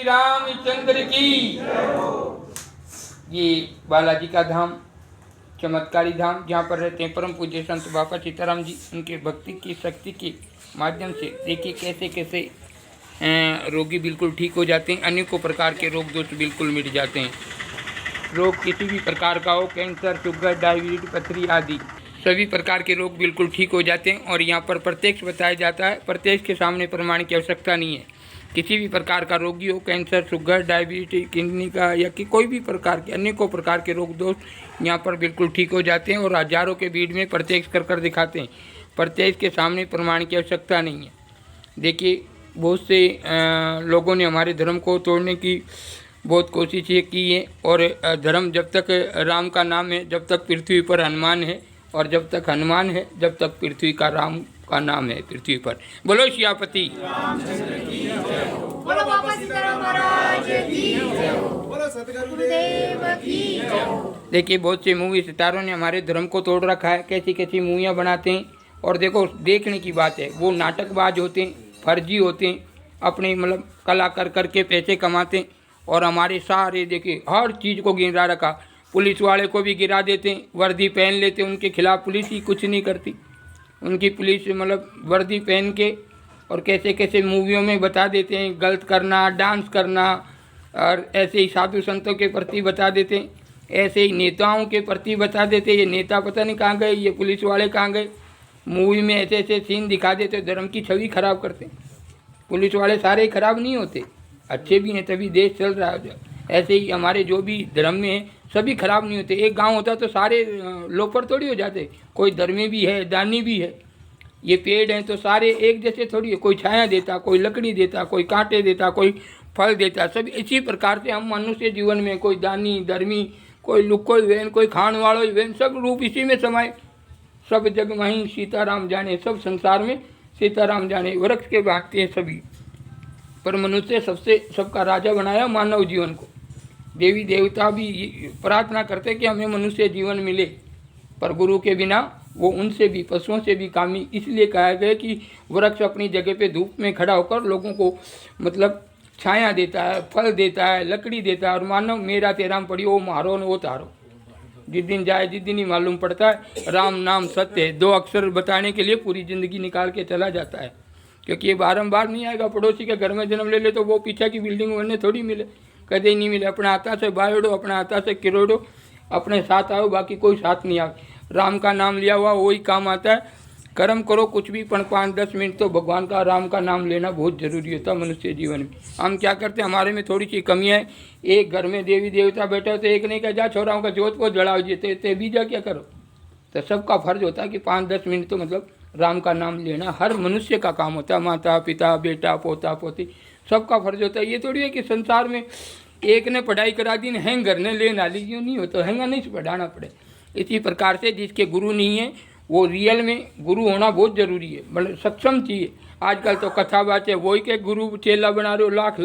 रामचंद्र की। ये बालाजी का धाम, चमत्कारी धाम, जहाँ पर रहते हैं परम पूज्य संत बाबा सीताराम जी। उनके भक्ति की शक्ति के माध्यम से देखिए कैसे कैसे रोगी बिल्कुल ठीक हो जाते हैं, अनेकों प्रकार के रोग दोष बिल्कुल मिट जाते हैं। रोग किसी भी प्रकार का हो, कैंसर, शुगर, डायबिटीज, पथरी आदि सभी प्रकार के रोग बिल्कुल ठीक हो जाते हैं। और यहाँ पर प्रत्यक्ष बताया जाता है, प्रत्यक्ष के सामने प्रमाण की आवश्यकता नहीं है। किसी भी प्रकार का रोगी हो, कैंसर, शुगर, डायबिटीज, किडनी का या कि कोई भी प्रकार के अनेकों प्रकार के रोग दोष यहाँ पर बिल्कुल ठीक हो जाते हैं और हजारों के भीड़ में प्रत्यक्ष कर दिखाते हैं। प्रत्यक्ष के सामने प्रमाण की आवश्यकता नहीं है। देखिए बहुत से लोगों ने हमारे धर्म को तोड़ने की बहुत कोशिश की है। और धर्म जब तक राम का नाम है, जब तक पृथ्वी पर हनुमान है, और जब तक हनुमान है जब तक पृथ्वी का राम का नाम है पृथ्वी पर। बोलो सियापति रामचंद्र की जय हो, बोलो बाबा सीताराम महाराज की जय हो, बोलो सतगुरुदेव की जय हो। देखिए बहुत से मूवी सितारों ने हमारे धर्म को तोड़ रखा है, कैसी कैसी मूवियाँ बनाते हैं। और देखो देखने की बात है, वो नाटकबाज होते हैं, फर्जी होते हैं, अपने मतलब कला कर करके पैसे कमाते हैं। और हमारे सारे देखिए हर चीज़ को गिरा रखा, पुलिस वाले को भी गिरा देते हैं, वर्दी पहन लेते हैं, उनके खिलाफ पुलिस ही कुछ नहीं करती। उनकी पुलिस मतलब वर्दी पहन के और कैसे कैसे मूवियों में बता देते हैं गलत करना, डांस करना, और ऐसे ही साधु संतों के प्रति बता देते हैं, ऐसे ही नेताओं के प्रति बता देते हैं। ये नेता पता नहीं कहाँ गए, ये पुलिस वाले कहाँ गए। मूवी में ऐसे ऐसे सीन दिखा देते, धर्म की छवि खराब करते हैं। पुलिस वाले सारे खराब नहीं होते, अच्छे भी हैं, तभी देश चल रहा है। ऐसे ही हमारे जो भी धर्म में है सभी खराब नहीं होते। एक गांव होता तो सारे लोफर थोड़ी हो जाते, कोई धर्मी भी है, दानी भी है। ये पेड़ हैं तो सारे एक जैसे थोड़ी है, कोई छाया देता, कोई लकड़ी देता, कोई कांटे देता, कोई फल देता। सब इसी प्रकार से हम मनुष्य जीवन में कोई दानी, धर्मी, कोई लुक्को वेन, कोई खान वालो वेन, सब रूप इसी में समाये। सब जग वहीं सीताराम जाने, सब संसार में सीताराम जाने। वृक्ष के भांति हैं सभी, पर मनुष्य सबका राजा बनाया मानव जीवन को। देवी देवता भी प्रार्थना करते कि हमें मनुष्य जीवन मिले, पर गुरु के बिना वो उनसे भी, पशुओं से भी कामी। इसलिए कहा गया कि वृक्ष अपनी जगह पे धूप में खड़ा होकर लोगों को मतलब छाया देता है, फल देता है, लकड़ी देता है। और मानव मेरा तेरा में पड़ी, वो मारो न वो तारो। जिस दिन जाए जिस दिन ही मालूम पड़ता है राम नाम सत्य है। 2 अक्षर बताने के लिए पूरी ज़िंदगी निकाल के चला जाता है, क्योंकि ये बारंबार नहीं आएगा। पड़ोसी के घर में जन्म ले तो वो पीछा की बिल्डिंग बनने थोड़ी मिले, कदे ही नहीं मिले। अपने हाथा से बायोडो, अपने हाथा से किरोड़ो, अपने साथ आओ, बाकी कोई साथ नहीं आए। राम का नाम लिया हुआ वही काम आता है। कर्म करो कुछ भी, पर 5-10 मिनट तो भगवान का, राम का नाम लेना बहुत जरूरी होता है मनुष्य जीवन में। हम क्या करते हैं, हमारे में थोड़ी सी कमियाँ है। एक घर में देवी देवता बैठे हो तो एक नहीं कहा जा छोराओं का जोत को जलाओ जीते भी जा क्या करो। तो सबका फर्ज होता है कि 5-10 मिनट तो मतलब राम का नाम लेना हर मनुष्य का काम होता है। माता पिता, बेटा, पोता पोती, सबका फर्ज होता है। ये थोड़ी है कि संसार में एक ने पढ़ाई करा दी, हैंगर ने लेना ली, यूँ नहीं होता, हैंगा नहीं पढ़ाना पड़े। इसी प्रकार से जिसके गुरु नहीं है वो रियल में गुरु होना बहुत ज़रूरी है, मतलब सक्षम चाहिए। आजकल तो कथा बात है, वही के गुरु चेला बना रहे हो लाख,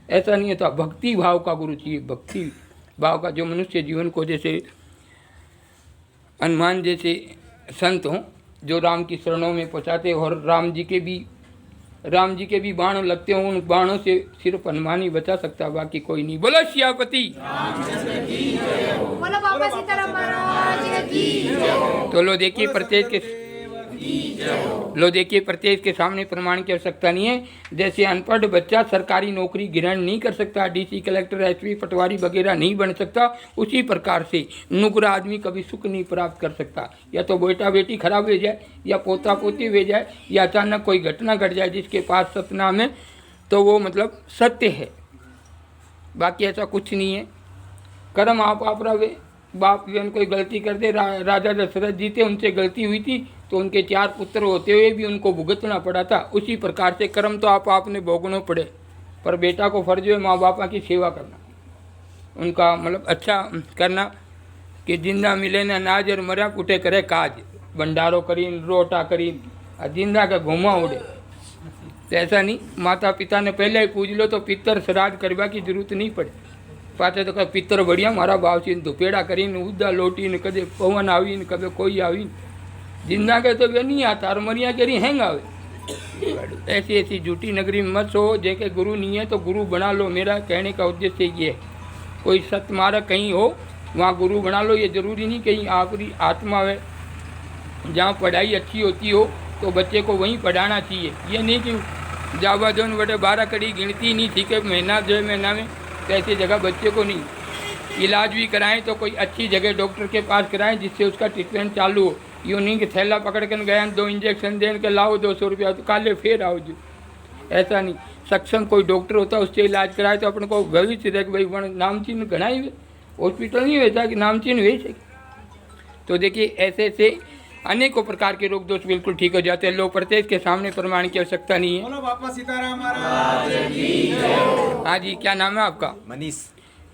ऐसा नहीं होता। भक्ति भाव का गुरु चाहिए, भक्ति भाव का, जो मनुष्य जीवन को, जैसे हनुमान जैसे संत हों जो राम की शरणों में पहुँचाते, और राम जी के भी बाण लगते हों, उन बाणों से सिर्फ हनुमान ही बचा सकता, बाकी कोई नहीं। बोलो सियापति रामचंद्र की जय हो, बोलो बाबा सीताराम महाराज की जय हो। तो लो देखिए प्रत्येक के सामने प्रमाण की आवश्यकता नहीं है। जैसे अनपढ़ बच्चा सरकारी नौकरी ग्रहण नहीं कर सकता, डीसी, कलेक्टर, एसपी, पटवारी वगैरह नहीं बन सकता, उसी प्रकार से नुकरा आदमी कभी सुख नहीं प्राप्त कर सकता। या तो बेटा बेटी खराब हो जाए, या पोता पोती हो जाए, या अचानक कोई घटना घट जाए जिसके पास सतनाम है, तो वो मतलब सत्य है, बाकी ऐसा कुछ नहीं है। कर्म आप रहे। बाप बहन कोई गलती कर दे, राजा दशरथ जी थे, उनसे गलती हुई थी तो उनके 4 पुत्र होते हुए भी उनको भुगतना पड़ा था। उसी प्रकार से कर्म तो आपने भोगना पड़े, पर बेटा को फर्ज है माँ बाप की सेवा करना, उनका मतलब अच्छा करना, कि जिंदा मिले ना नाज और मरा पुटे करे काज। भंडारो करीन, रोटा करीन, जिंदा का घुमा उड़े। तो ऐसा नहीं, माता पिता ने पहले ही पूछ लो तो पितर श्राद्ध करवा की जरूरत नहीं पड़े। पाते तो कभी पितर बढ़िया मारा भाव से धुपेड़ा करीने उदा लोटी ने, कदे पवन आवी ने, कभी कोई आवी। जिंदा के तो वे नहीं आता, और मरिया के हैंग आवे। ऐसी ऐसी झूठी नगरी में मत सो, जेके गुरु नहीं है तो गुरु बना लो। मेरा कहने का उद्देश्य ये है, कोई सतमार्ग कहीं हो वहाँ गुरु बना लो। ये ज़रूरी नहीं कहीं आपकी आत्मा है जहाँ पढ़ाई अच्छी होती हो तो बच्चे को वहीं पढ़ाना चाहिए। ये नहीं कि जावा जोन बटे 12 कड़ी गिनती नहीं, ठीक है, महीना 2 महीना में, तो ऐसी जगह बच्चे को नहीं। इलाज भी कराएं तो कोई अच्छी जगह डॉक्टर के पास कराएं जिससे उसका ट्रीटमेंट चालू हो। यूँ नहीं कि थैला पकड़ कर गया 2 इंजेक्शन देने के लाओ 200 रुपया तो काले फिर आओ जो, ऐसा नहीं। सक्षम कोई डॉक्टर होता है उससे इलाज कराए तो अपने को भविष्य रहे कि भाई वहाँ नामचीन घनाई हॉस्पिटल नहीं होता कि नामचीन हुए सके। तो देखिए ऐसे ऐसे अनेकों प्रकार के रोग दोष बिल्कुल ठीक हो जाते हैं। लोग प्रत्येक के सामने प्रमाण की आवश्यकता नहीं है। बोलो बापा सीताराम महाराज की। हाँ जी, क्या नाम है आपका? मनीष।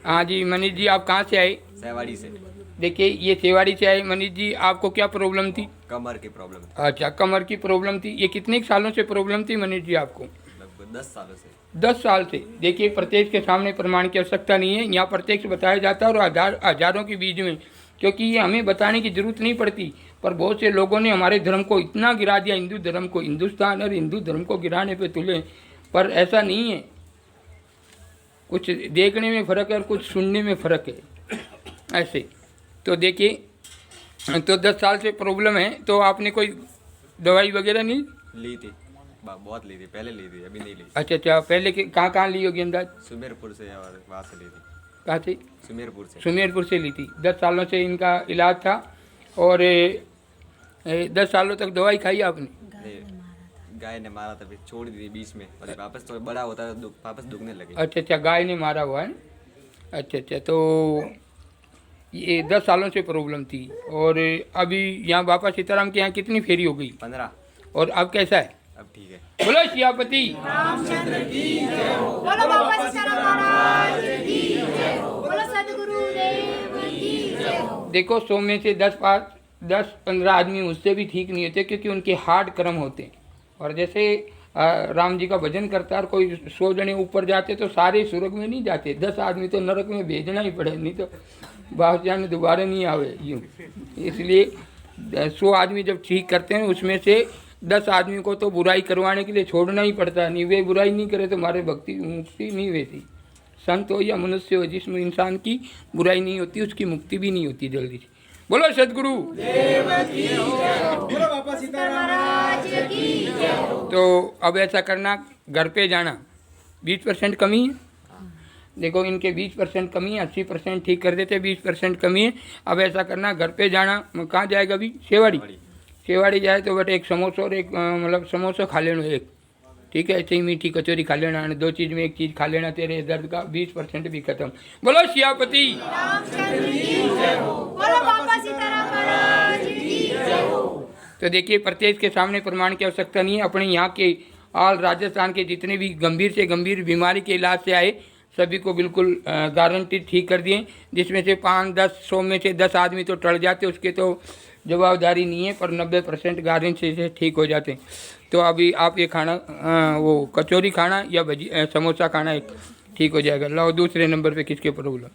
हाँ जी मनीष जी, आप कहाँ से आए? सेवाड़ी से। देखिए ये सेवाड़ी से आए। मनीष जी आपको क्या प्रॉब्लम थी? कमर की प्रॉब्लम। अच्छा, कमर की प्रॉब्लम थी। ये कितने सालों से प्रॉब्लम थी मनीष जी आपको? लगभग 10 सालों से। 10 साल से। देखिए प्रत्यक्ष के सामने प्रमाण की आवश्यकता नहीं है, यहाँ प्रत्यक्ष बताया जाता है और हजारों के बीच में, क्योंकि ये हमें बताने की जरूरत नहीं पड़ती। पर बहुत से लोगों ने हमारे धर्म को इतना गिरा दिया, हिंदू धर्म को, हिंदुस्तान और हिंदू धर्म को गिराने पे तुले। पर ऐसा नहीं है, कुछ देखने में फ़र्क है और कुछ सुनने में फ़र्क है ऐसे। तो देखिए तो 10 साल से प्रॉब्लम है, तो आपने कोई दवाई वगैरह नहीं ली थी? बहुत ली थी, पहले ली थी, अभी नहीं ली। अच्छा अच्छा, पहले कहाँ ली होगी अंदाज? सुमेरपुर से, और वहाँ से ली थी। कहाँ से? सुमेरपुर से। सुमेरपुर से ली थी। 10 सालों से इनका इलाज था और 10 सालों तक दवाई खाई आपने? गाय ने मारा था, फिर छोड़ दी थी बीच में, और वापस तो बड़ा होता है वापस दुखने लगे। अच्छा अच्छा, गाय ने मारा हुआ है। अच्छा अच्छा, तो ये 10 सालों से प्रॉब्लम थी। और अभी यहाँ बाबा सीताराम के यहाँ कितनी फेरी हो गई? 15। और अब कैसा है? अब ठीक है। बोलो सियापति रामचंद्र की जय हो। बोलो बाबा सीताराम महाराज की जय हो। बोलो सद्गुरु देव की जय हो। देखो 100 में से 10-15 आदमी उससे भी ठीक नहीं होते, क्योंकि उनके हार्ड कर्म होते हैं। और जैसे राम जी का भजन करता है और कोई 100 जने ऊपर जाते तो सारे स्वर्ग में नहीं जाते, 10 आदमी तो नरक में भेजना ही पड़े, नहीं तो बाहर जाने दोबारा नहीं आवे यूँ। इसलिए 100 आदमी जब ठीक करते हैं उसमें से 10 आदमी को तो बुराई करवाने के लिए छोड़ना ही पड़ता है। नहीं वे बुराई नहीं करे तो हमारे भक्ति मुक्ति नहीं होती। संत हो या मनुष्य हो, जिसमें इंसान की बुराई नहीं होती उसकी मुक्ति भी नहीं होती जल्दी से। बोलो सदगुरु बोलो बापा सीताराम महाराज की जय हो। तो अब ऐसा करना, घर पे जाना। 20% कमी है, देखो इनके 20% कमी है, 80% ठीक कर देते, 20% कमी है। अब ऐसा करना, घर पे जाना। कहाँ जाएगा अभी? सेवाड़ी जाए तो बट एक समोसा और एक मतलब समोसा खा लेना एक, ठीक है। ऐसे ही मीठी कचौरी खा लेना, 2 चीज़ में एक चीज़ खा लेना, तेरे दर्द का 20% भी खत्म। बोलो सियापति रामचंद्र की जय हो। बोलो बाबा सीताराम महाराज की जय हो। तो देखिए प्रत्येक के सामने प्रमाण की आवश्यकता नहीं है। अपने यहाँ के ऑल राजस्थान के जितने भी गंभीर से गंभीर बीमारी के इलाज से आए सभी को बिल्कुल गारंटी ठीक कर दिए, जिसमें से 5-10 100 में से 10 आदमी तो टल जाते, उसके तो जवाबदारी नहीं है, पर 90% गारंटी से ठीक हो जाते हैं। तो अभी आप ये खाना वो कचौरी खाना या समोसा खाना एक ठीक हो जाएगा। लो दूसरे नंबर पे किसके प्रॉब्लम?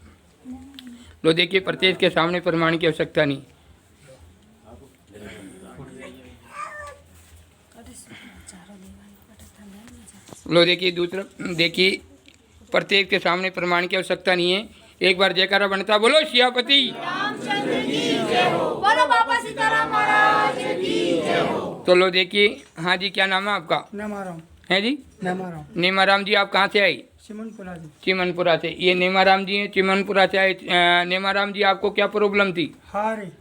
लो देखिए प्रत्येक के सामने प्रमाण की आवश्यकता नहीं। लो देखिए दूसरा, देखिए प्रत्येक के सामने प्रमाण की आवश्यकता नहीं है। एक बार जयकारा बनता, बोलो सियापति रामचंद्र की जय हो। बोलो बाबा सीताराम महाराज की जय हो। तो लो देखिए, हाँ जी क्या नाम है आपका? नेमाराम। है जी? नेमाराम जी आप कहाँ से आए? चिमनपुरा जी। चिमनपुरा से। ये नेमाराम जी हैं, चिमनपुरा से आए। नेमाराम जी आपको क्या प्रॉब्लम थी? हारे।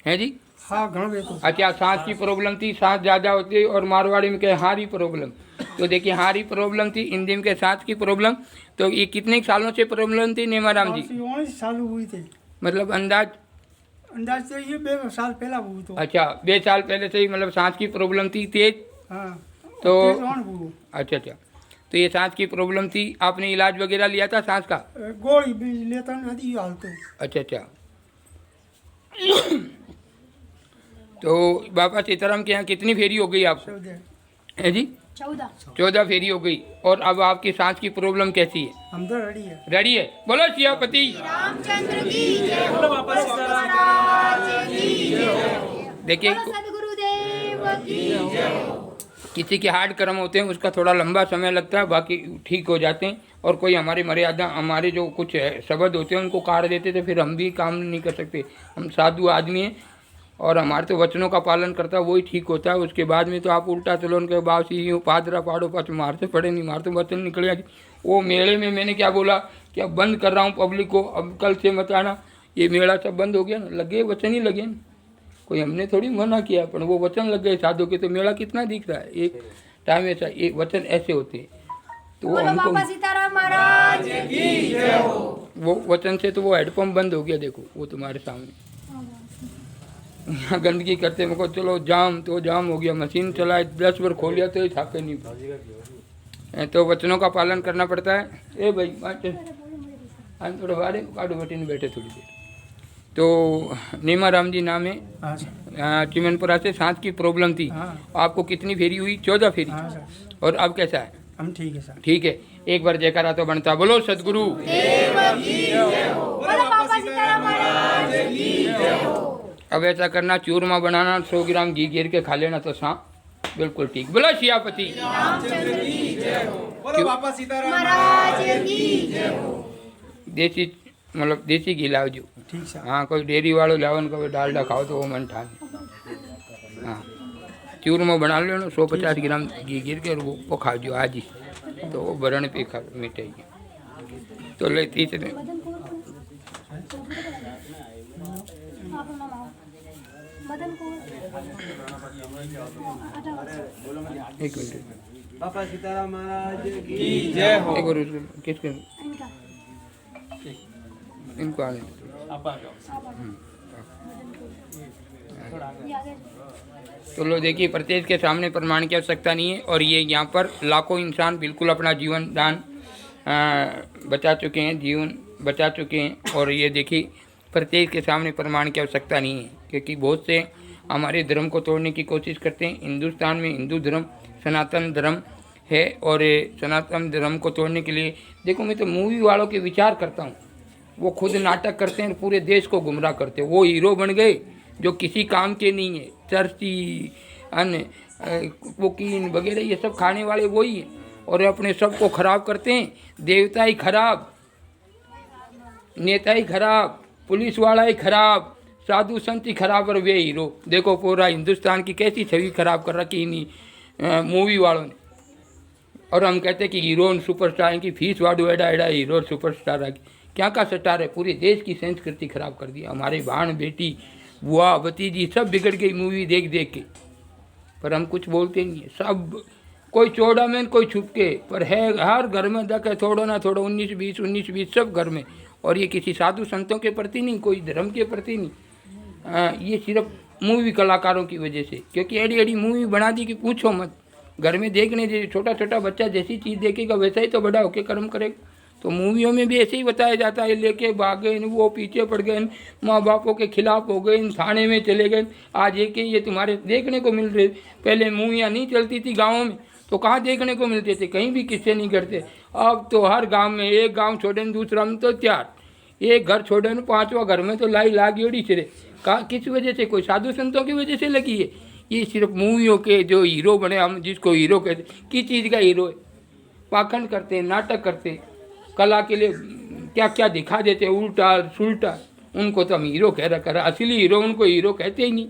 है जी? हाँ घणो बेको। अच्छा, सांस की प्रॉब्लम थी, सांस ज़्यादा होती है, और मारवाड़ी में कहे हारी प्रॉब्लम। तो देखिए हारी प्रॉब्लम थी, हिंदी में कहे सांस की प्रॉब्लम। तो ये कितने सालों से प्रॉब्लम थी नेमाराम जी? 19 साल हुई थे। मतलब अंदाज से ये 2 साल पहला हुई तो। अच्छा 2 साल पहले से ही मतलब सांस की प्रॉब्लम थी तेज। हाँ तो हुआ। अच्छा अच्छा, तो ये सांस की प्रॉब्लम थी, आपने इलाज वगैरह लिया था सांस का? गोली भी लेता नहीं हालतो। अच्छा अच्छा। तो बाबा सीताराम के यहाँ कितनी फेरी हो गई आपको? है जी? 14 फेरी हो गई। और अब आपकी सांस की प्रॉब्लम कैसी है? हम तो रेडी है। रेडी है? बोलो सियापति रामचंद्र की जय हो। बोलो बाबा सीताराम महाराज की जय हो। देखिए बोलो सद्गुरु देव की जय हो। किसी के हार्ड कर्म होते हैं उसका थोड़ा लंबा समय लगता है, बाकी ठीक हो जाते हैं। और कोई हमारी मर्यादा, हमारे जो कुछ शब्द होते हैं उनको काट देते थे, फिर हम भी काम नहीं कर सकते। हम साधु आदमी हैं और हमारे तो वचनों का पालन करता है, वही ठीक होता है। उसके बाद में तो आप उल्टा चलो उनके बाप से यूँ पादरा पाड़ो पाच मारते पड़े नहीं, मारते वचन निकल गया। वो मेले में मैंने क्या बोला कि अब बंद कर रहा हूँ पब्लिक को, अब कल से मत आना, ये मेला सब बंद हो गया ना, लगे वचन ही लगे ना, कोई हमने थोड़ी मना किया, पर वो वचन लग गए साधु के, तो मेला कितना दिख रहा है। एक टाइम ऐसा, एक वचन ऐसे होते हैं, तो वो बोलो हमको बाबा सीताराम महाराज की जय हो। वो वचन से तो वो हेडपम्प बंद हो गया, देखो वो तुम्हारे सामने। यहाँ गंदगी करते मेरे को, चलो जाम तो जाम हो गया, मशीन चलाए 10 बार खोलिया तो ये छापे नहीं। तो वचनों का पालन करना पड़ता है। ए भाई हम थोड़ा बारे काटो बटी ने बैठे थोड़ी देर। तो नीमाराम जी नाम है, हाँ सर। चिमनपुरा से सांस की प्रॉब्लम थी। हाँ। आपको कितनी फेरी हुई? 14 फेरी। हाँ सर। और अब कैसा है? हम ठीक है सर। ठीक है, एक बार जयकारा तो बनता। बोलो सदगुरु देव की जय हो। बोलो बाबा सीताराम महाराज की जय हो। अब ऐसा करना, चूरमा बनाना, 100 ग्राम घी घेर के खा लेना तो सांप बिल्कुल ठीक। बोलो सियापति रामचंद्र की जय हो। बोलो बापा सीताराम महाराज की जय हो। देसी मतलब देसी घी लाओ जो। ठीक सर। हाँ, कोई डेयरी वालों लाओ, कोई डालडा खाओ तो वो मन ठान। हाँ, चूरमा बना लो ना, 150 ग्राम घी गिर के वो खा जो आज ही, तो वो बरण पे खा मिटेगी। तो ले तीसरे एक मिनट, बापा सीताराम महाराज की जय हो। एक बार उसको किसके इनको आने तो लो देखिए, प्रत्येक के सामने प्रमाण की आवश्यकता नहीं है। और ये यहाँ पर लाखों इंसान बिल्कुल अपना जीवन दान बचा चुके हैं, जीवन बचा चुके हैं। और ये देखिए, प्रत्येक के सामने प्रमाण की आवश्यकता नहीं है, क्योंकि बहुत से हमारे धर्म को तोड़ने की कोशिश करते हैं। हिंदुस्तान में हिंदू धर्म सनातन धर्म है, और सनातन धर्म को तोड़ने के लिए देखो, मैं तो मूवी वालों के विचार करता हूँ। वो खुद नाटक करते हैं, पूरे देश को गुमराह करते हैं। वो हीरो बन गए जो किसी काम के नहीं है। चर्ची, अन्य कोकीन वगैरह ये सब खाने वाले वही हैं, और अपने सब को खराब करते हैं। देवता ही खराब, नेता ही खराब, पुलिस वाला ही खराब, साधु संत ही खराब, और वे हीरो। देखो पूरा हिंदुस्तान की कैसी छवि खराब कर रखी इन्हीं मूवी वालों ने। और हम कहते हैं कि हीरो सुपरस्टार है, कि फीस वाडू एडा एडा हीरो सुपरस्टार है। क्या का सटार है, पूरे देश की संस्कृति खराब कर दी। हमारे बहन बेटी बुआ भतीजी सब बिगड़ गई मूवी देख देख के, पर हम कुछ बोलते नहीं है। सब कोई चौड़ा में कोई छुप के, पर है हर घर में देखे थोड़ा ना थोड़ा 19-20 सब घर में। और ये किसी साधु संतों के प्रति नहीं, कोई धर्म के प्रति नहीं। ये सिर्फ मूवी कलाकारों की वजह से, क्योंकि एडी एडी मूवी बना दी कि पूछो मत। घर में देखने जैसे छोटा छोटा बच्चा जैसी चीज़ देखेगा वैसा ही तो बड़ा होकर कर्म करेगा। तो मूवियों में भी ऐसे ही बताया जाता है, लेके भाग गए, वो पीछे पड़ गए, माँ बापों के खिलाफ हो गए, थाने में चले गए। आज एक ये तुम्हारे देखने को मिल रहे। पहले मूवियाँ नहीं चलती थी गाँव में, तो कहाँ देखने को मिलते थे, कहीं भी किस्से नहीं करते। अब तो हर गांव में, एक गांव छोड़े दूसरा में तो 4, एक घर छोड़े 5वां घर में तो लाई लागी ओड़ी सिरे। किस वजह से? कोई साधु संतों की वजह से लगी है। ये सिर्फ मूवियों के जो हीरो बने, हम जिसको हीरो कहते, किस चीज़ का हीरो है? पाखंड करते, नाटक करते, कला के लिए क्या क्या दिखा देते, उल्टा सुल्टा। उनको तो हम हीरो कह रखा है, असली हीरो उनको हीरो कहते ही नहीं।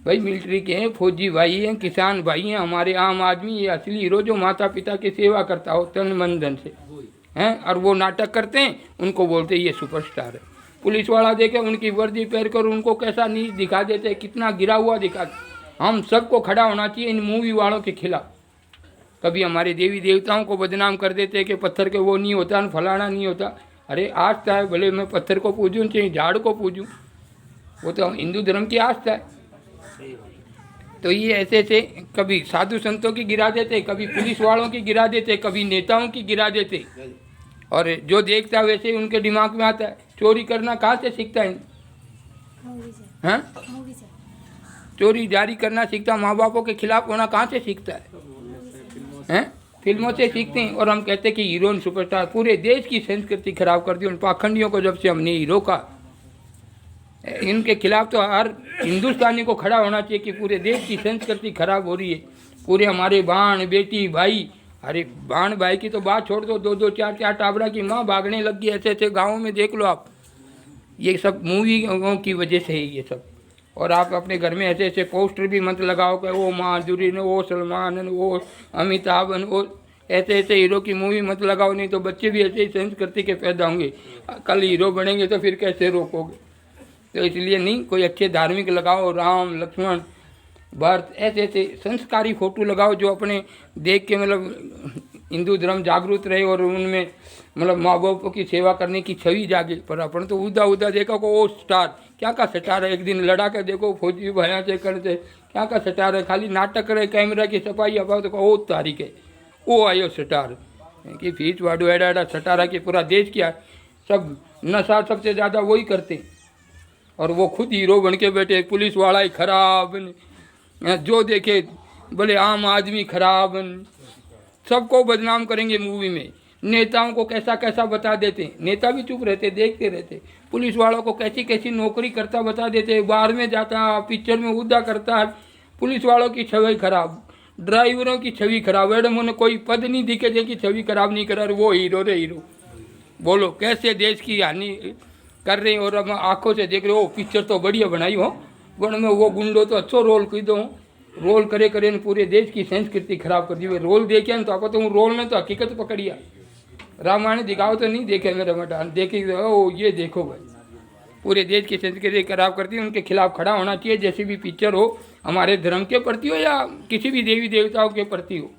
भाई मिलिट्री के हैं, फौजी भाई हैं, किसान भाई हैं, हमारे आम आदमी, ये असली हीरो जो माता पिता की सेवा करता हो तन मन धन से हैं। और वो नाटक करते हैं, उनको बोलते हैं ये सुपरस्टार है। पुलिस वाला देखे उनकी वर्दी पहन कर उनको कैसा नीच दिखा देते हैं, कितना गिरा हुआ दिखा। हम सबको खड़ा होना चाहिए इन मूवी वालों के खिलाफ। कभी हमारे देवी देवताओं को बदनाम कर देते हैं कि पत्थर के वो नहीं होता, फलाना नहीं होता। अरे आस्था है, भले मैं पत्थर को पूजूं चाहे झाड़ को पूजूं, वो तो हिंदू धर्म की आस्था है। तो ये ऐसे ऐसे कभी साधु संतों की गिरा देते, कभी पुलिस वालों की गिरा देते, कभी नेताओं की गिरा देते। और जो देखता है वैसे ही उनके दिमाग में आता है। चोरी करना कहाँ से सीखता है? हाँ, चोरी जारी करना सीखता, माँ बापों के खिलाफ होना कहाँ से सीखता है? फिल्मों से सीखते हैं। और हम कहते हैं कि हीरोइन सुपरस्टार, पूरे देश की संस्कृति खराब कर दी उन पाखंडियों को। जब से हमने हीरो का, इनके खिलाफ तो हर हिंदुस्तानी को खड़ा होना चाहिए कि पूरे देश की संस्कृति खराब हो रही है। पूरे हमारे बाण बेटी भाई, अरे बाण भाई की तो बात छोड़ दो, 2-2 4-4 टाबरा की माँ भागने लग गई ऐसे ऐसे गाँव में, देख लो आप। ये सब मूवियों की वजह से है ये सब। और आप अपने घर में ऐसे ऐसे पोस्टर भी मत लगाओ कि वो माधुरी ने, वो सलमान ने, वो अमिताभ ने, वो ऐसे ऐसे हीरो की मूवी मत लगाओ, नहीं तो बच्चे भी ऐसे ही संस्कृति के पैदा होंगे। कल हीरो बनेंगे तो फिर कैसे रोकोगे? तो इसलिए नहीं, कोई अच्छे धार्मिक लगाओ, राम लक्ष्मण भरत, ऐसे ऐसे संस्कारी फोटो लगाओ जो अपने देख के मतलब हिंदू धर्म जागरूक रहे और उनमें मतलब माँ बापों की सेवा करने की छवि जागे। पर अपन तो उदा उदा देखा को वो स्टार, क्या का स्टार है? एक दिन लड़ा के देखो फौजी भया से करते, क्या का स्टार है? खाली नाटक करे, कैमरा की सफाई अपाओ तो वो तारीख है, वो आयो स्टार कि फीस वाडू एडा एडा स्टार कि पूरा देश किया सब नशा सबसे ज़्यादा वही करते, और वो खुद हीरो बन के बैठे। पुलिस वाला ही खराब, जो देखे बोले आम आदमी खराब, सबको बदनाम करेंगे मूवी में। नेताओं को कैसा कैसा बता देते, नेता भी चुप रहते, देखते रहते। पुलिस वालों को कैसी कैसी नौकरी करता बता देते, बाहर में जाता, पिक्चर में उदा करता है। पुलिस वालों की छवि खराब, ड्राइवरों की छवि खराब, मैडम उन्हें कोई पद नहीं दिखे जिनकी छवि खराब नहीं करा, वो हीरो रे हीरो। बोलो कैसे देश की हानि कर रहे हैं। और अब आंखों से देख रहे हो, पिक्चर तो बढ़िया बनाई हो, वन में वो गुंडो तो अच्छो रोल की दो, रोल करे करे ने पूरे देश की संस्कृति खराब कर दी। वे रोल देखे तो आपको तो हूँ रोल ने तो हकीकत पकड़िया, रामायण दिखाओ तो नहीं देखे मेरे बेटा, देखे ओ ये देखो भाई, पूरे देश की संस्कृति खराब करती है। उनके खिलाफ खड़ा होना चाहिए, जैसी भी पिक्चर हो, हमारे धर्म के प्रति हो या किसी भी देवी देवताओं के प्रति हो,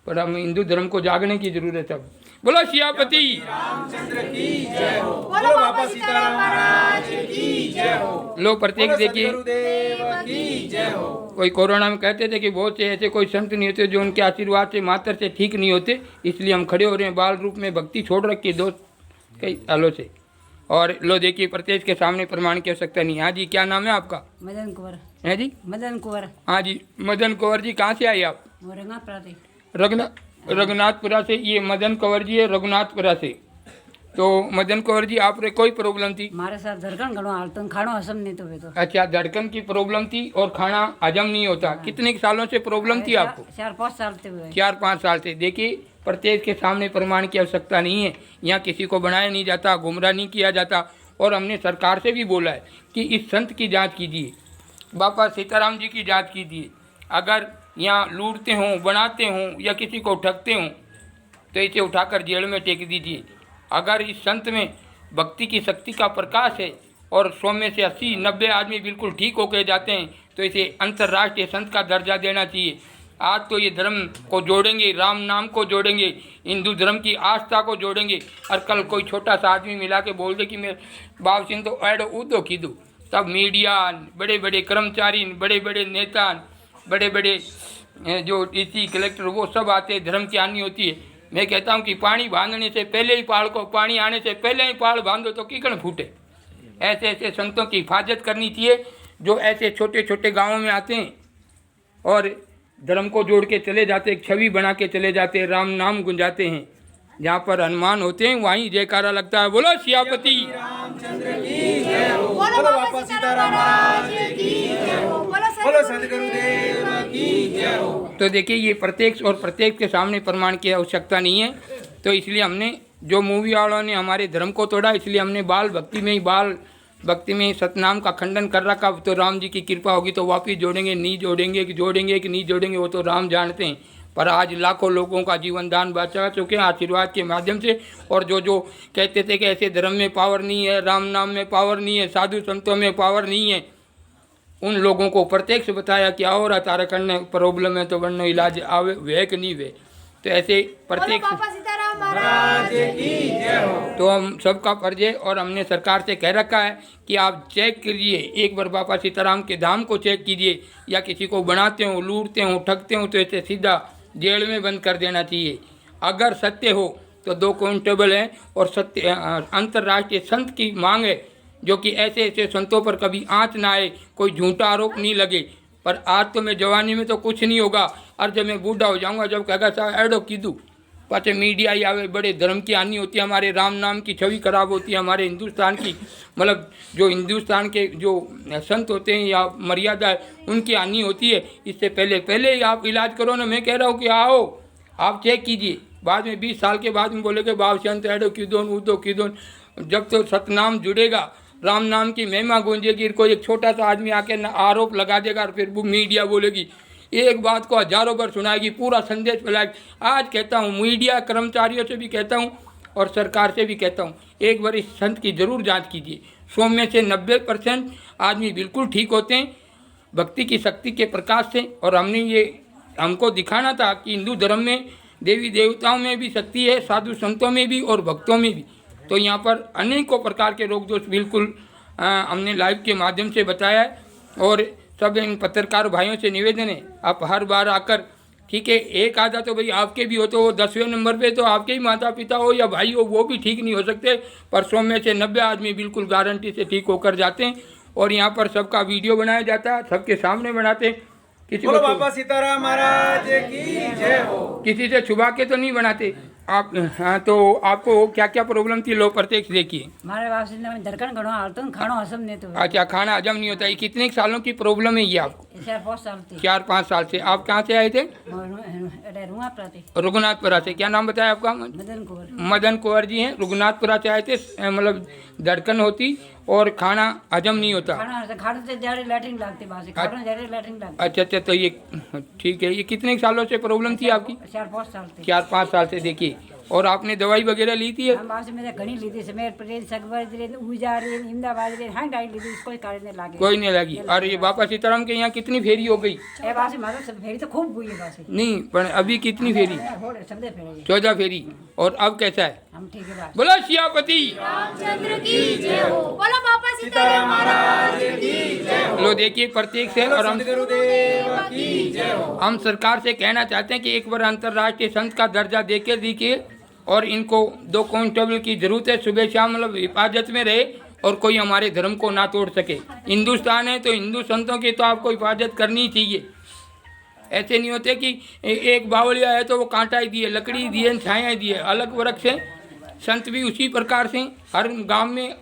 पर हम हिंदू धर्म को जागने की जरूरत है। बोलो सियापति बोलो बाबा सीताराम महाराज की जय हो। लो प्रत्येक देखिए, गुरुदेव की जय हो। कोई कोरोना में कहते थे कि बहुत से ऐसे कोई संत नहीं होते जो उनके आशीर्वाद से मात्र से ठीक नहीं होते, इसलिए हम खड़े हो रहे हैं बाल रूप में, भक्ति छोड़ रखी है 2 कई सालों से। और लो देखिए प्रत्येक के सामने प्रमाण की आवश्यकता नहीं। हाँ जी, क्या नाम है आपका? मदन कुंवर। है जी मदन कुंवर। हाँ जी, मदन कुंवर जी, कहाँ से आए आप? वो रंगापुरा से। रघुनाथपुरा से। ये मदन कंवर जी है रघुनाथपुरा से। तो मदन कंवर जी, आप रे कोई प्रॉब्लम थी? मारे साथ धड़कन घणो हालतो, खाणो हजम नहीं तो वे तो। अच्छा, धड़कन की प्रॉब्लम थी और खाना हजम नहीं होता। कितने सालों से प्रॉब्लम थी आपको? 4-5 साल से हुए। 4-5 साल से। देखिए प्रत्येक के सामने प्रमाण की आवश्यकता नहीं है, यहाँ किसी को बनाया नहीं जाता, गुमराह नहीं किया जाता। और हमने सरकार से भी बोला है कि इस संत की जाँच कीजिए, बाबा सीताराम जी की जाँच कीजिए। अगर यहाँ लूटते हों, बनाते हों या किसी को ठगते हों तो इसे उठाकर जेल में टेक दीजिए। अगर इस संत में भक्ति की शक्ति का प्रकाश है और 100 में से 80-90 आदमी बिल्कुल ठीक होकर जाते हैं तो इसे अंतर्राष्ट्रीय संत का दर्जा देना चाहिए। आज तो ये धर्म को जोड़ेंगे, राम नाम को जोड़ेंगे, हिंदू धर्म की आस्था को जोड़ेंगे, और कल कोई छोटा सा आदमी मिला के बोल दे कि मैं बाब सिंह तो ऐड उदो कीदू, तब मीडिया, बड़े बड़े कर्मचारी, बड़े बड़े नेता, बड़े बड़े जो डीसी कलेक्टर, वो सब आते, धर्म की हानि होती है। मैं कहता हूँ कि पानी बांधने से पहले ही पाड़ को, पानी आने से पहले ही पाड़ बांधो तो कीकण फूटे। ऐसे ऐसे संतों की हिफाजत करनी चाहिए जो ऐसे छोटे छोटे गांवों में आते हैं और धर्म को जोड़ के चले जाते, एक छवि बना के चले जाते, राम नाम गुंजाते हैं। जहाँ पर हनुमान होते हैं वहीं जयकारा लगता है। बोलो सियापति बोलो बाबा सीताराम महाराज की जय हो। बोलो सदगुरुदेव की जय हो। तो देखिए ये प्रत्यक्ष और प्रत्येक के सामने प्रमाण की आवश्यकता नहीं है। तो इसलिए हमने, जो मूवी वालों ने हमारे धर्म को तोड़ा, इसलिए हमने बाल भक्ति में सतनाम का खंडन कर रखा। तो राम जी की कृपा होगी तो वापिस जोड़ेंगे, नहीं जोड़ेंगे कि जोड़ेंगे कि नहीं जोड़ेंगे वो तो राम जानते हैं। पर आज लाखों लोगों का जीवन दान बचा चुके हैं आशीर्वाद के माध्यम से। और जो कहते थे कि ऐसे धर्म में पावर नहीं है, राम नाम में पावर नहीं है, साधु संतों में पावर नहीं है, उन लोगों को प्रत्यक्ष बताया कि आओ रा तारा करने प्रॉब्लम है तो वरना इलाज आवे वे कि नहीं वे। तो ऐसे प्रत्येक बाबा सीताराम महाराज की जय हो। तो हम सबका फर्ज है और हमने सरकार से कह रखा है कि आप चेक कीजिए, एक बार बाबा सीताराम के धाम को चेक कीजिए। या किसी को बनाते हो, लूटते हो, ठगते हो तो ऐसे सीधा जेल में बंद कर देना चाहिए। अगर सत्य हो तो 2 कांस्टेबल हैं और सत्य अंतर्राष्ट्रीय संत की मांग है जो कि ऐसे ऐसे संतों पर कभी आँच ना आए, कोई झूठा आरोप नहीं लगे। पर आज तो मैं जवानी में तो कुछ नहीं होगा, और जब मैं बूढ़ा हो जाऊंगा, जब कहेगा साहब एडो कीदू पाचे मीडिया ही आवे, बड़े धर्म की हानि होती है, हमारे राम नाम की छवि खराब होती है, हमारे हिंदुस्तान की मतलब जो हिंदुस्तान के जो संत होते हैं या मर्यादा है उनकी हानि होती है। इससे पहले ही आप इलाज करो ना। मैं कह रहा हूँ कि आओ आप चेक कीजिए, बाद में 20 साल के बाद में बोलेगे बाब संत एडो किदोन उदो किदोन। जब तो सतनाम जुड़ेगा, राम नाम की महिमा गूंजेगी, कोई एक छोटा सा आदमी आके आरोप लगा देगा और फिर वो मीडिया बोलेगी, एक बात को हजारों बार सुनाएगी, पूरा संदेश फैलाएगी। आज कहता हूँ मीडिया कर्मचारियों से भी कहता हूँ और सरकार से भी कहता हूँ, एक बार इस संत की जरूर जांच कीजिए। 100 में से 90% आदमी बिल्कुल ठीक होते हैं भक्ति की शक्ति के प्रकाश से। और हमको दिखाना था कि हिंदू धर्म में देवी देवताओं में भी शक्ति है, साधु संतों में भी और भक्तों में भी। तो यहाँ पर अनेकों प्रकार के रोग दोष बिल्कुल हमने लाइव के माध्यम से बताया है। और सब इन पत्रकार भाइयों से निवेदन है, आप हर बार आकर, ठीक है, एक आधा तो भाई आपके भी हो, तो वो 10वें नंबर पे तो आपके ही माता पिता हो या भाई हो, वो भी ठीक नहीं हो सकते। पर 100 में से 90 आदमी बिल्कुल गारंटी से ठीक होकर जाते हैं। और यहाँ पर सबका वीडियो बनाया जाता है, सबके सामने बनाते हैं। किसी को बाबा सीताराम महाराज की जय हो। किसी से छुपा के तो नहीं बनाते आप। हाँ, तो आपको क्या क्या प्रॉब्लम थी लो प्रत्यक्ष देखिए। मारे बाप से धड़कन घणो हालतो खाणो हसम नहीं तो अच्छा, खाना हजम नहीं होता। ये कितने सालों की प्रॉब्लम है ये आपको? 4-5 साल थी। 4-5 साल से। आप कहाँ से आए थे? रुआपराते रघुनाथपुरा से। क्या नाम बताया आपका? मदन कुंवर। मदन कुंवर जी हैं, रघुनाथपुरा से आए थे। मतलब धड़कन होती और खाना हजम नहीं होता। खाने से ज्यादा लैट्रिन लगती बासे, खाने ज्यादा लैट्रिन लगती। अच्छा, तो ये ठीक है। ये कितने सालों से प्रॉब्लम थी आपकी? 4-5 साल थी। 4-5 साल से। देखिए, और आपने दवाई वगैरह ली थी? हम बासे में घणी ली थी, समेर प्रेम सकबर रे उजा रे इमदाबाद रे हां डाई ली थी, कोई कारण नहीं लागे, कोई नहीं लगी। और ये बाबा सीताराम के यहाँ कितनी फेरी हो गई? ए बासे मारो सब फेरी तो खूब हुई है बासे। नहीं, पर अभी कितनी फेरी? हो सबदे फेरी। 14 फेरी। और अब कैसा है? हम ठीक है बात। बोलो सियापति रामचंद्र की जय हो। बोलो बाबा सीताराम महाराज की जय हो। लो देखिए प्रत्येक से। और हम गुरुदेव की जय हो। हम सरकार से कहना चाहते हैं कि एक बार अंतर्राष्ट्रीय संत का दर्जा देके दीजिए। और इनको 2 कांस्टेबल की जरूरत है, सुबह शाम मतलब हिफाजत में रहे और कोई हमारे धर्म को ना तोड़ सके। हिंदुस्तान है तो हिंदू संतों की तो आपको हिफाजत करनी ही चाहिए। ऐसे नहीं होते कि एक बावलिया है तो वो कांटा ही दिए, लकड़ी दिए, छाया दिए। अलग वृक्ष है, संत भी उसी प्रकार से। हर गांव में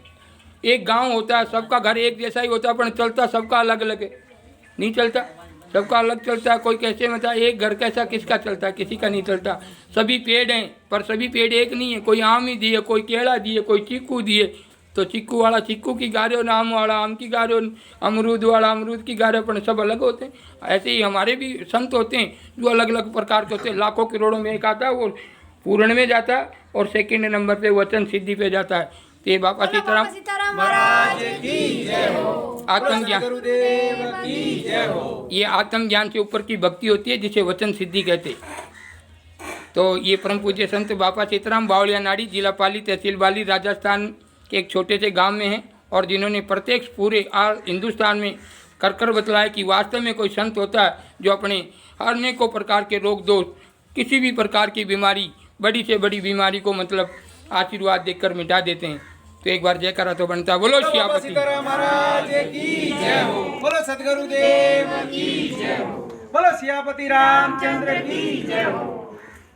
एक गांव होता है, सबका घर एक जैसा ही होता है, पर चलता सबका अलग अलग है। नहीं चलता, सबका अलग चलता है। कोई कैसे मतलब एक घर कैसा किसका चलता है, किसी का नहीं चलता। सभी पेड़ हैं पर सभी पेड़ एक नहीं है। कोई आम ही दिए, कोई केला दिए, कोई चीकू दिए, तो चीकू वाला चीकू की गारे और आम वाला आम की गारे और अमरूद वाला अमरूद की गारे, पर सब अलग होते हैं। ऐसे ही हमारे भी संत होते हैं जो अलग अलग प्रकार के होते हैं। लाखों करोड़ों में एक आता है, वो पूर्ण में जाता है और सेकंड नंबर पे वचन सिद्धि पे जाता है। तो ये बाबा सीताराम महाराज की जय हो। आत्मज्ञान, गुरुदेव की जय हो। ये आत्मज्ञान से ऊपर की भक्ति होती है जिसे वचन सिद्धि कहते हैं। तो ये परम पूज्य संत बाबा सीताराम बावलिया नाड़ी, जिला पाली, तहसील बाली, राजस्थान के एक छोटे से गांव में हैं। और जिन्होंने प्रत्यक्ष पूरे हिंदुस्तान में कर बतलाया कि वास्तव में कोई संत होता है जो अपने अनेकों प्रकार के रोग दोष, किसी भी प्रकार की बीमारी, बड़ी से बड़ी बीमारी को मतलब आशीर्वाद देकर मिटा देते हैं। तो एक बार जयकारा तो बनता है। बोलो सियापति सीताराम महाराज की जय हो। बोलो सतगुरुदेव की जय हो। बोलो सियापति रामचंद्र की जय हो।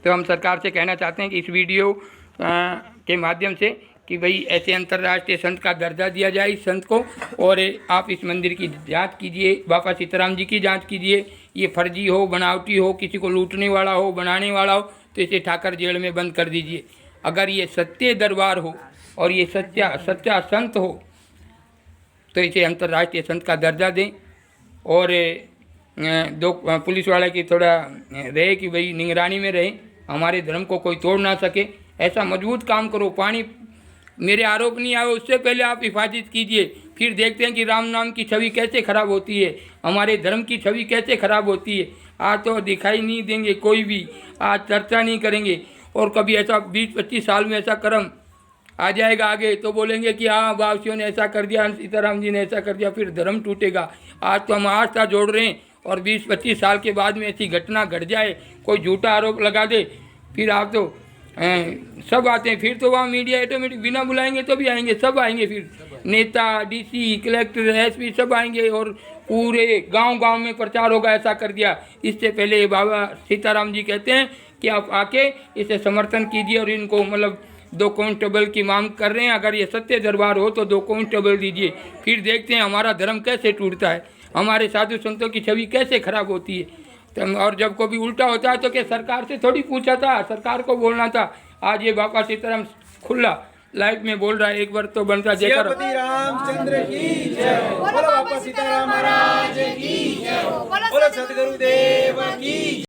तो हम सरकार से कहना चाहते हैं कि इस वीडियो के माध्यम से कि भाई ऐसे अंतर्राष्ट्रीय संत का दर्जा दिया जाए इस संत को। और आप इस मंदिर की जांच कीजिए, बाबा सीताराम जी की जांच कीजिए। ये फर्जी हो, बनावटी हो, किसी को लूटने वाला हो, बनाने वाला हो, तो इसे ठाकर जेल में बंद कर दीजिए। अगर ये सत्य दरबार हो और ये सच्चा संत हो तो इसे अंतर्राष्ट्रीय संत का दर्जा दें। और 2 पुलिस वाले की थोड़ा रहे कि भाई निगरानी में रहे, हमारे धर्म को कोई तोड़ ना सके। ऐसा मजबूत काम करो। पानी मेरे आरोप नहीं आए उससे पहले आप हिफाजत कीजिए, फिर देखते हैं कि राम नाम की छवि कैसे खराब होती है, हमारे धर्म की छवि कैसे खराब होती है। आज तो दिखाई नहीं देंगे कोई भी, आज चर्चा नहीं करेंगे। और कभी ऐसा 20-25 साल में ऐसा कर्म आ जाएगा आगे तो बोलेंगे कि हाँ बाबसियों ने ऐसा कर दिया, सीताराम जी ने ऐसा कर दिया, फिर धर्म टूटेगा। आज तो हम आस्था जोड़ रहे हैं और 20-25 साल के बाद में ऐसी घटना घट जाए, कोई झूठा आरोप लगा दे, फिर आप तो सब आते हैं। फिर तो वहाँ मीडिया ऑटोमेटिक बिना बुलाएंगे तो भी आएंगे, सब आएंगे। फिर नेता, डीसी, कलेक्टर, एसपी सब आएंगे और पूरे गांव-गांव में प्रचार होगा, ऐसा कर दिया। इससे पहले बाबा सीताराम जी कहते हैं कि आप आके इसे समर्थन कीजिए और इनको मतलब 2 कांस्टेबल की मांग कर रहे हैं। अगर ये सत्य दरबार हो तो 2 कांस्टेबल दीजिए, फिर देखते हैं हमारा धर्म कैसे टूटता है, हमारे साधु संतों की छवि कैसे खराब होती है। तो और जब कभी उल्टा होता है तो क्या सरकार से थोड़ी पूछा था, सरकार को बोलना था। आज ये बाबा सीताराम खुला लाइव में बोल रहा है, एक बार तो बनता जयकार। सियापति रामचंद्र की जय हो। बोलो बाबा सीताराम महाराज की जय हो। बोलो सतगुरुदेव की